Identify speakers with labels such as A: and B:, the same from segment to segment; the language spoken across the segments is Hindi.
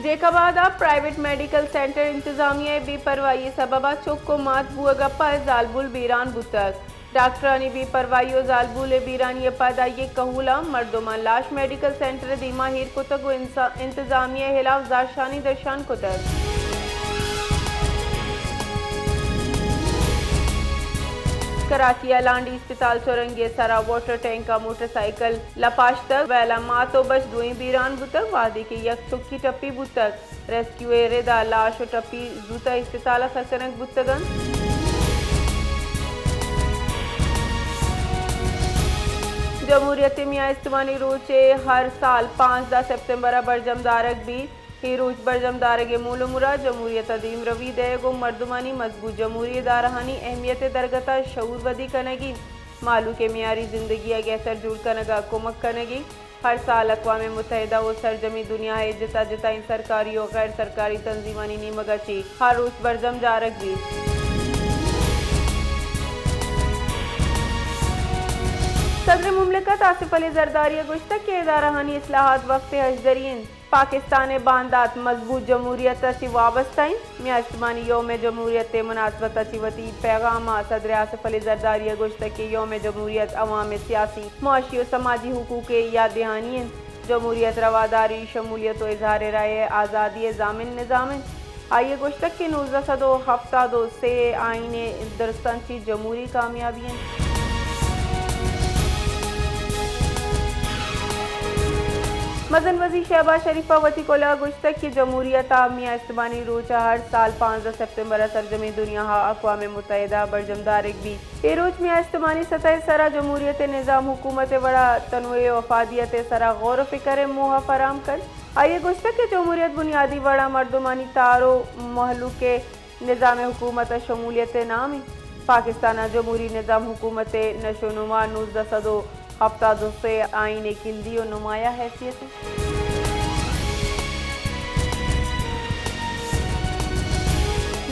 A: जेकाबाद प्राइवेट मेडिकल सेंटर इंतजामिया बेपरवाही सबबा चुक्को मात बुअगप्पा जालबुल बीरान बुतक डॉक्टरानी बेपरवाही जालबुल बीरानी पद ये कहूला मर्दुमा लाश मेडिकल सेंटर दीमा हिर कुतक इंतजामिया हिलाफ जारशानी दर्शान कुतक कराची लांडी अस्पताल चौरंगे सरा वाटर टैंक का मोटरसाइकिल लपाश तक वैला मातो बच दुई बीरान बुतक वादी के यक चुक्की टप्पी बुतक रेस्क्यू रेदा लाश टप्पी जूता अस्पताल सरकनक बुतगन जमहूरियत मियाँ इस्तवानी रोचे हर साल 5 सितंबर बरजमदारक भी ही रोज बरजमदारगे मूल मुरा जमहूरियत अदीम रवी दयगो मर्दुमानी मजबूत जमहूरी दारहानी अहमियत दरगता शऊर वदी कनगी मालू के मियारी जिंदगी अगैसर जुड़ कनगा कुमक कनगी हर साल अक़वाम मुत्तहिदा वो सरजमी दुनिया है जिता जिता इन सरकारी और गैर सरकारी तंजीमानी नीमगची हर रोज बरजम जारक भी सदर मुमलिकत आसिफ अली जरदारी गुश्तक के इदारहानी इस्लाहात वक्त हजदरीन पाकिस्तान बांदात मजबूत जमहूरियत अची वाबस्ताइन मियाँ इस्मानी योम जमहूरियत मुनासबत अची वती पैगाम सदर आसिफ अली जरदारी गुश्तक के योम जमहूरियत अवाम सियासी मुआशी और समाजी हुकूक याद दहानी जमहूरियत रवादारी शमूलियत और इजहार राय आज़ादी जामिन निज़ामिन आइए गुश्तक के 1972 से आइन दरस्तन की जमहूरी कामयाबी मदन वजी शहबाज शरीफा वती कोला गुश्तक की जमहूरियत मियाँ इस्तवानी रोचा हर साल 5 सितंबर सरजमी दुनिया अक़वाम मुत्तहिदा बरजमदारक भी ये रोज मियाँ इस्तवानी सतह सरा जमहूरियत निज़ाम हुकूमत बड़ा तनवे वफादियत सरा गौर फिक्र मोहा फराम कर आइए गुश्तक के जमहूरियत बुनियादी बड़ा मर्दुमानी तारो महलू के निज़ाम हुकूमत शमूलियत नामी पाकिस्तान जमहूरी निज़ाम हुकूमत नशोनुमा 1970 से आइन किल्दी और नुमाया हैसियत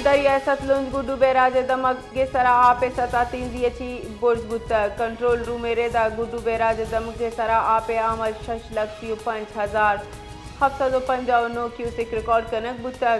A: दरिया सतलुंज गुड्डू बैराज दमक के सरा आपे सता तीजी बुर्ज बुतक कंट्रोल रूम रेदा गुड्डू बैराज दमक के सरा आपे आमद 6,55,759 क्यूसिक रिकॉर्ड कनक बुतक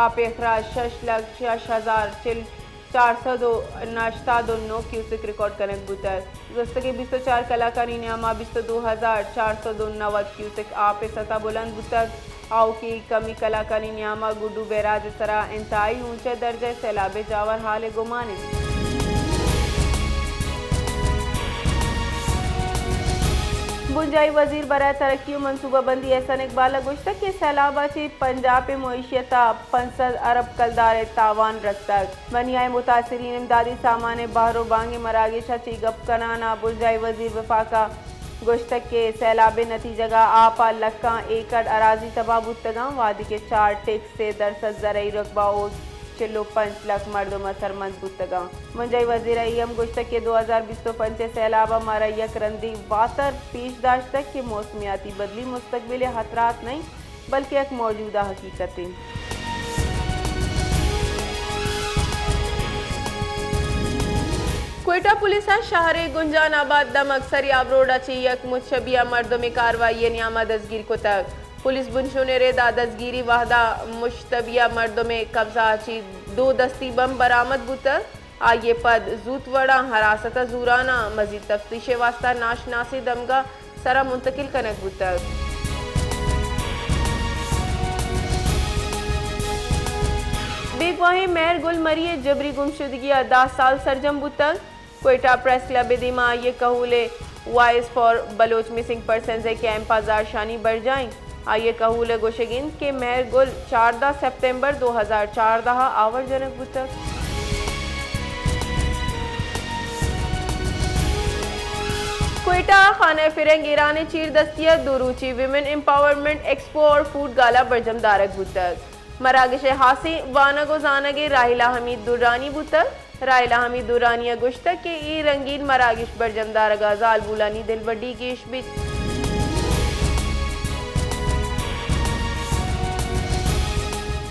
A: आपे अखराज 6,04,409 क्यूसिक रिकॉर्ड कनक बुतक दस्तके 24 कलाकारी नियामा 22,409 क्यूसिक आपे सता बुलंद बुतक आओ की कमी कलाकारी नियामा गुड्डू बैराज सरा इंतहाई ऊंचे दर्जे सैलाब जावर हाल गुमाने बुंजाई वजीर बराए तरक्की मनसूबाबंदी एहसन इकबाल गुश्तक के सैलाबा से पंजाब मईशियत 500 अरब कलदार तावान रस्तक बनियाए मुतासरीन इमदादी सामान बहरो बांगे मरागिशा ची गप कनाना बुंजाई वजीर वफाका गुश्तक के सैलाब नतीजगा आपा लक्का एकड़ अराजी तबाह बुतगा वादी के 4 टिक्स से दरसद जरई रकबा चिल्लो 5 लाख मर्दों सरमंद बुतगा मुंजई वजीर अयम गुश्तक के 2025 सैलाबा मरयक रंदी वातर पेशदाश तक के मौसमियाती बदली मुस्तकबिल खतरात नहीं बल्कि एक मौजूदा हकीकतें क्वेटा पुलिस शहर गुंजानाबाद दमक सरियाब रोड अची यक मुशबिया मर्दों में कार्रवाई नियामा दसगीर को तक पुलिस बुनशुने रेदा दसगिरी वाहदा मुश्तबिया मर्दों में कब्जा अची 2 दस्ती बम बरामद बुतक आइए पद जूतवड़ा हरासत जूराना मजीद तफ्तीश वास्ता नाशनासी दमगा सरा मुंतकिल कनक बुतक बेगवाही मेहर गुल मरिए जबरी गुमशुदगी 10 साल सरजम बुतक क्वेटा प्रेस क्लब दिमा ये कहूले voice for Baloch missing person camp आजार शानी बढ़ जाएं आइए कहूले गोशगिन के मेहर गुल 14 सितंबर 2014 आवर्जनक बुतक क्वेटा खाना फिरंग ईरान चीर दस्तियत दुरूची विमेन एम्पावरमेंट एक्सपो और फूड गाला बरजमदारक बुतक मरागिश हासी वानगो जानगे राहिला हमीद दुरानी बुतक राहिला हमीद दुरानिया गुश्तक के ई रंगीन मरागिश बरजमदार गाजाल बुलानी दिलबड्डी की इश्बित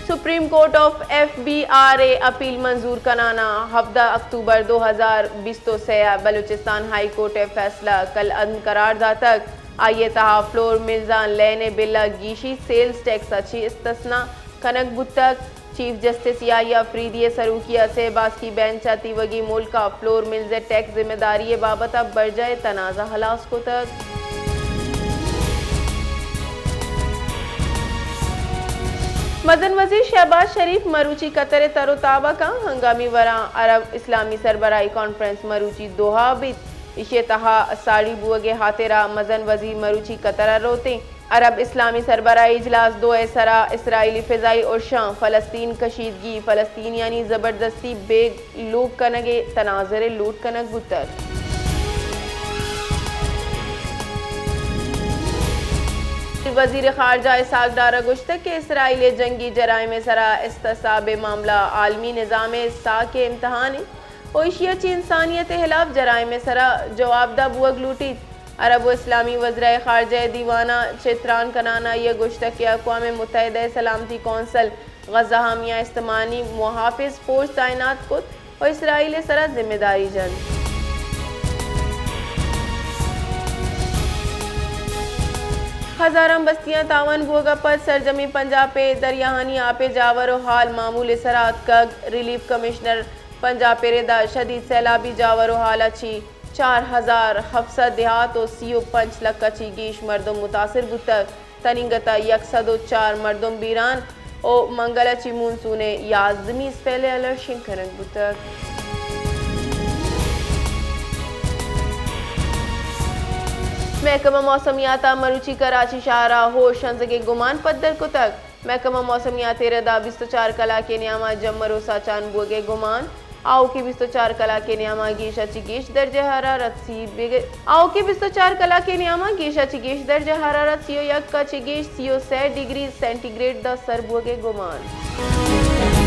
A: supreme court of FBRA appeal मंजूर कराना 17 अक्टूबर 2020 से बलूचिस्तान हाई कोर्ट फैसला कल करारदा तक आइए तहा फ्लोर मिल्जान लेने बिल्ला गीशी सेल्स टैक्स अच्छी इस्तना कनक बुतक चीफ जस्टिस याहिया अफरीदी सरूकिया से बास की बेंच आती वगी मुल्का फ्लोर मिल्ज टैक्स जिम्मेदारी बाबत अब बढ़ जाए तनाज़ा हलास को तक। मदन वजीर शहबाज शरीफ मरूची कतर तरोताबा का हंगामी वरा अरब इस्लामी सरबराही कॉन्फ्रेंस मरूची दोहा बित इशे तहा साड़ी बुअगे हाथेरा मदन वजीर मरूची कतर रोते अरब इस्लामी सरबराही इजलास दो सरा इसराइली फ़िज़ाई और शाम फ़लस्तीन कशीदगी फ़लस्तीन यानी ज़बरदस्ती बेग लोग कनगे तनाज़रे लूट कनक बुतर। वजीर खारजा इसाक डारा गुश्तक के इसराइली जंगी जराइम सरा इस्तिसाब मामला आलमी निज़ाम सा के इम्तहान ओशिया ची इंसानियत खिलाफ जराइम सरा जवाबदा बुअग लूटी अरब इस्लामी वज़राए खारजा दीवाना चित्रान कनाना ये गुश्तक के अक़वाम मुत्तहिदा सलामती कौंसल गज़ा हामिया इस्तेमानी मुहाफ़िज़ फ़ोर्स तैनात कुत और इसराइल सरा जिम्मेदारी जन। हजारम बस्तियां तावन बुअगा पर सरजमी पंजाब पे दरियाहानी आपे जावर और हाल मामूल सरात कग रिलीफ कमिश्नर पंजाब पे रेदा शदीद सैलाबी जावर और हाल अच्छी 4700 देहात और सीओ 5 लाख कची गीश मर्दम मुतासिर बुतक तनिंगता 104 मर्दम बीरान और मंगलची मूनसूने याजमी पहले अलर्ट शिंकरन बुतक। महकमा मौसमियात मरूची कराची शाहरा होशंज के गुमान पद्दर को तक महकमा मौसमियात रदा 24 कला के नियामा जम्मरो साचान बुगे गुमान आओ की 24 कला के नियामा गीशा चिगेश दर्ज हरारत सी आओ की 24 कला के नियामा गीशा चिगेश दर्ज हरारत सीओ यक का चिगेश सीओ 6 डिग्री सेंटीग्रेड द सर बुगे गुमान।